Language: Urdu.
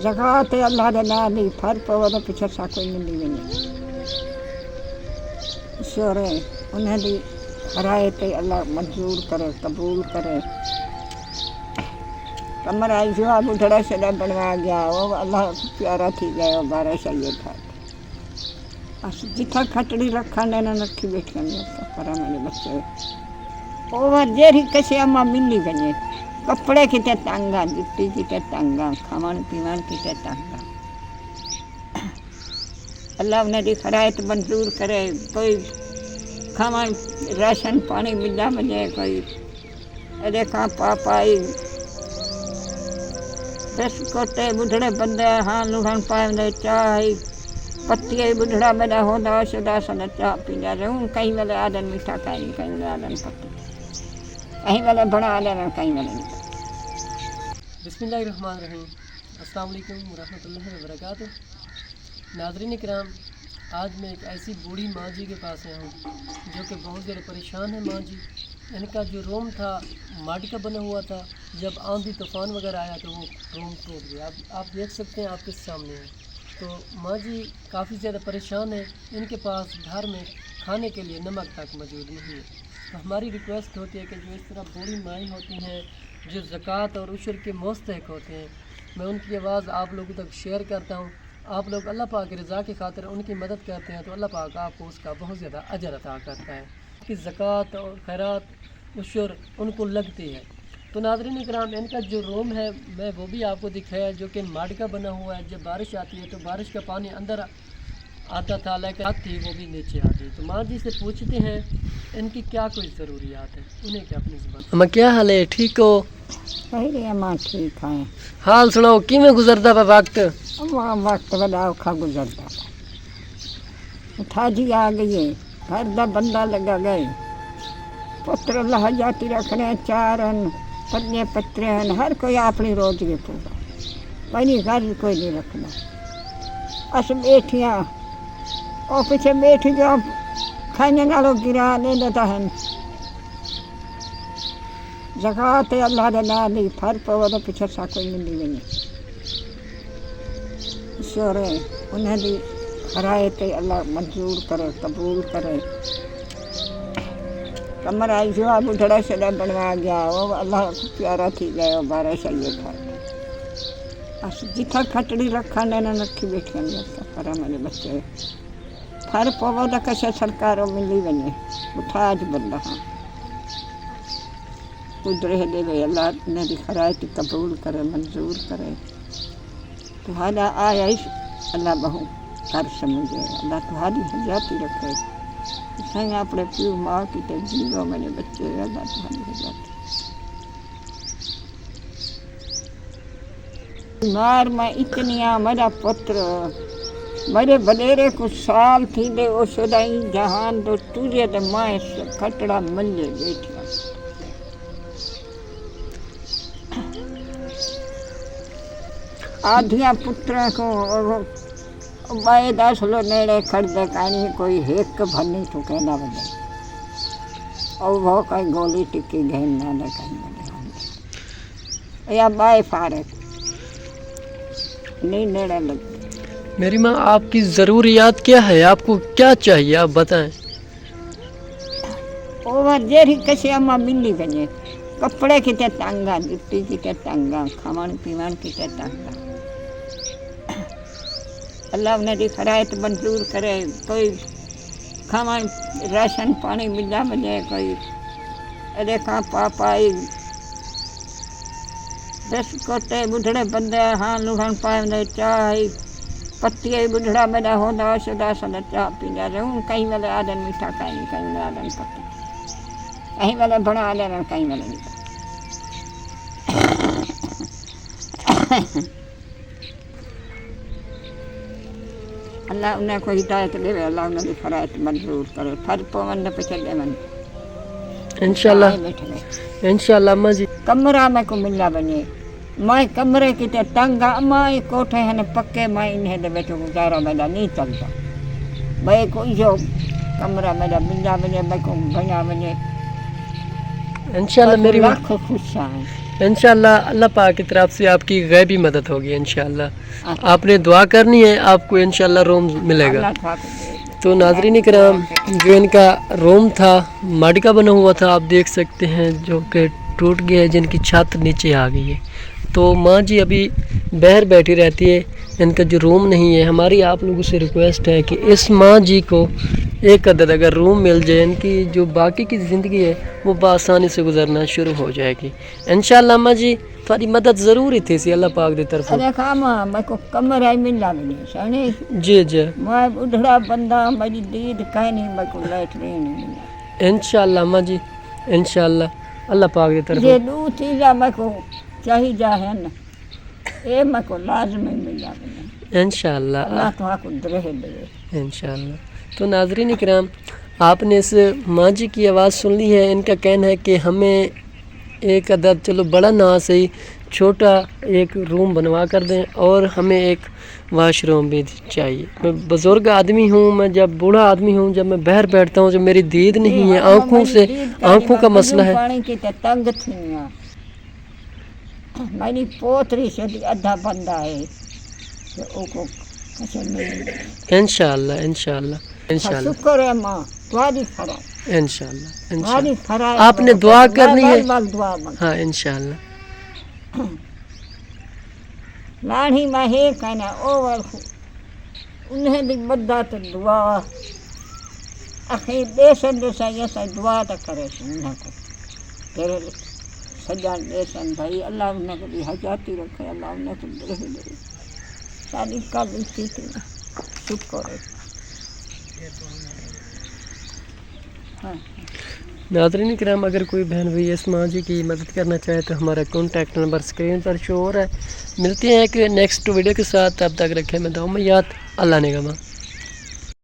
زکات اللہ دے نام دی پھر پو تے پیچھے سا کوئی ملی ونے شورے انہاں دی رائے تے اللہ منظور کرے قبول کرے کمر آئی جو بڑھڑا سدا بنوا گیا وہ اللہ پیارا تھی گیا وہ بارہ سید تھا اس جتھا کھٹڑی رکھا نے نہ رکھی بیٹھے نے کرا میرے بچے اوور جیری کسے اما ملی ونے کپڑے کتے تانگا جُتی کتے تانگا کھاون پیون کتے تانگا اللہ انہیں دی خرائط منظور کرے کوئی کھاون راشن پانی ملا ونے کوئی ادے کھا پائی بسکٹ بڈھڑے بندے ہاں لوہن پائے چائے پتی بڈھڑا میرا ہوتا سدا سدا چاہ پیندا رہوں کہیں ویلے آدن میٹھا کہیں کہیں ویلے آدن پتی کہیں ویلے بنا لینا کہیں ویلے نہیں. بسم اللہ الرحمن الرحیم. السلام علیکم ورحمۃ اللہ وبرکاتہ. ناظرین کرام، آج میں ایک ایسی بوڑھی ماں جی کے پاس آیا ہوں جو کہ بہت زیادہ پریشان ہے. ماں جی ان کا جو روم تھا ماٹی کا بنا ہوا تھا، جب آندھی طوفان وغیرہ آیا تو وہ روم ٹوٹ گیا. آپ دیکھ سکتے ہیں آپ کے سامنے ہیں. تو ماں جی کافی زیادہ پریشان ہیں. ان کے پاس گھر میں کھانے کے لیے نمک تک موجود نہیں ہے. تو ہماری ریکویسٹ ہوتی ہے کہ جو اس طرح بوڑھی مائیں ہوتی ہیں جو زکوٰۃ اور عشر کے مستحق ہوتے ہیں، میں ان کی آواز آپ لوگوں تک شیئر کرتا ہوں. آپ لوگ اللہ پاک کی رضا کی خاطر ان کی مدد کرتے ہیں تو اللہ پاک آپ کو اس کا بہت زیادہ اجر عطا کرتا ہے. کہ زکوٰۃ اور خیرات عشر ان کو لگتی ہے. تو ناظرین کرام، ان کا جو روم ہے میں وہ بھی آپ کو دکھایا جو کہ ماٹی کا بنا ہوا ہے. جب بارش آتی ہے تو بارش کا پانی اندر آتا تھا لیکن چھت تھی وہ بھی نیچے آتی. تو ماں جی سے پوچھتے ہیں ان کی کیا کوئی ضروریات ہے، انہیں کیا اپنی زبان. اما کیا حال ہے؟ ٹھیک ہو؟ ماں ٹھیک ہے. حال سناؤ، کیویں گزرتا پا وقت؟ وقت بڑا اوکھا گزرتا تھا جی. آ گئی گھر دا بندہ لگا گئے پتر لہجاتی رکھنے چار پنے پترے ہیں ہر کوئی اپنی روز کے پورا پہلی گھر کوئی نہیں رکھنا. اس بیٹھیاں اور پیچھے بیٹھی جو کھانے نالوں گرا لے لیتا ہے. زکات اللہ دے نام دی پھر پو تے پیچھے سا کوئی ملی ونے شورے انہیں دی رائے تے اللہ منظور کرے قبول کرے. کمر آئی جو بڈھڑا سدا بنوا گیا وہ اللہ پیارا تھی گیا وہ بارہ سید تھا. اس جتھا کھٹڑی رکھا نے نہ رکھی بیٹھے نے کرا میرے بچے پھر پو تے کسے سرکاروں ملی ونے اٹھا اج بندہ ہاں قدرت دے اللہ نے دی خرائط قبول کرے منظور کرے. تہاڈا آیا اللہ بہو کر سمجھے. اللہ تہاڈی حجاتی رکھے. سائیں اپنے پیو ماں کی تے جیو میرے بچے اللہ تہاڈی حجاتی. بیمار میں اتنیاں میرا پتر میرے وڈیرے کچھ سال تھی دے او سدائی جہان تو تجھے تے میں کھٹڑا ملے بیٹھا. آدھیاں پتروں کو بائے 10 لو نیڑے کھڑتے کہیں کوئی ایک بھنی تو کہنا بجے اور وہ کوئی گولی ٹکی گھین نہ دے کہیں یا بائے فارغ نہیں نیڑے لگتے. میری ماں، آپ کی ضروریات کیا ہے؟ آپ کو کیا چاہیے آپ بتائیں. اوور جیری کسے اما ملی ونے کپڑے کتے تانگا جُتی کتے تانگا کھاون پیون کتے تانگا. اللہ انہیں دی خرائط منظور کرے کوئی کھاون راشن پانی ملا ونے کوئی ادے کھا پائی بسکٹ بڈھڑے بندے ہاں لوہن پائے چائے پتی بڈھڑا میرا ہوتا سدا سدا چاہ پیندا رہوں کہیں ویلے آدن میٹھا کہیں کہیں ویلے آدن پتی کہیں ویلے بنا لینا کہیں ویلے نہیں. اللہ انہیں کوئی ہدایت دے. اللہ انہیں دی خرائط منظور کرے پھر پون پہ چلے من انشاءاللہ. ماں جی کمرہ میں کو ملا بنے میں کمرے کی تے تنگا ماں کوٹھے ہیں پکے میں انہیں دے بیٹھو گزارا میرا نہیں چلتا. میں کوئی جو کمرہ میرا ملا بنے میں کو بنا بنے انشاءاللہ. میری لاکھ خوش ہیں. انشاءاللہ اللہ پاک کی طرف سے آپ کی غیبی مدد ہوگی انشاءاللہ. آپ نے دعا کرنی ہے، آپ کو انشاءاللہ روم ملے گا. اللہ پاک دے دے. تو ناظرین کرام، جو ان کا روم تھا ماڈی کا بنا ہوا تھا، آپ دیکھ سکتے ہیں جو کہ ٹوٹ گیا ہے، جن کی چھت نیچے آ گئی ہے. تو ماں جی ابھی باہر بیٹھی رہتی ہے، ان کا جو روم نہیں ہے. ہماری آپ لوگوں سے ریکویسٹ ہے کہ اس ماں جی کو ایک عدد اگر روم مل جائے، ان کی جو باقی کی زندگی ہے وہ بآسانی سے گزرنا شروع ہو جائے گی انشاءاللہ. ماں جی تھوڑی مدد ضروری تھی سی اللہ پاک دی طرف. ارے کاما میں کو کمر ہے ملا نہیں سنی. جی جی میں بڈھڑا بندہ، میری دید کہیں نہیں، میں کو لیٹرین نہیں ملا. انشاءاللہ ماں جی انشاءاللہ اللہ پاک دی طرف. یہ دو چیزاں میں کو چاہیے ہے نا، یہ میں کو لازمی ملا نہیں. انشاءاللہ اللہ تو کو درہ دے انشاءاللہ. تو ناظرین کرام، آپ نے اس ماں جی کی آواز سن لی ہے. ان کا کہنا ہے کہ ہمیں ایک عدد، چلو بڑا نہ صحیح، چھوٹا ایک روم بنوا کر دیں، اور ہمیں ایک واش روم بھی چاہیے. میں بزرگ آدمی ہوں، میں جب بوڑھا آدمی ہوں، جب میں باہر بیٹھتا ہوں، جب میری دید نہیں ہے، آنکھوں سے آنکھوں کا مسئلہ ہے. پانی کی تنگ تھی میری پوتری سے ادھا بندہ ہے کہ او کو انشاءاللہ انشاءاللہ انشاءاللہ شکر ہے ماں تمہاری فرائے. انشاءاللہ تمہاری انشاءاللہ فرائے آپ نے دعا کرنی ہے. دعا مانگ ہاں انشاءاللہ. لانی میں ہے کہنا اوور انہیں بھی مدد دعا اخی دیسن دیسا یہ دعا تا کرے سننا کو تیرے سجان دیسن بھائی. اللہ انہیں کو بھی حجاتی رکھے، اللہ انہیں کو درہ دے. ساری کا دلتی تھی شکر ہے. ناظرین کرام، اگر کوئی بہن بھائی اس ماں جی کی مدد کرنا چاہے تو ہمارا کانٹیکٹ نمبر اسکرین پر شو ہو رہا ہے. ملتے ہیں ایک نیکسٹ ویڈیو کے ساتھ، تب تک رکھے میں دعا میں یاد. اللہ نگہبان.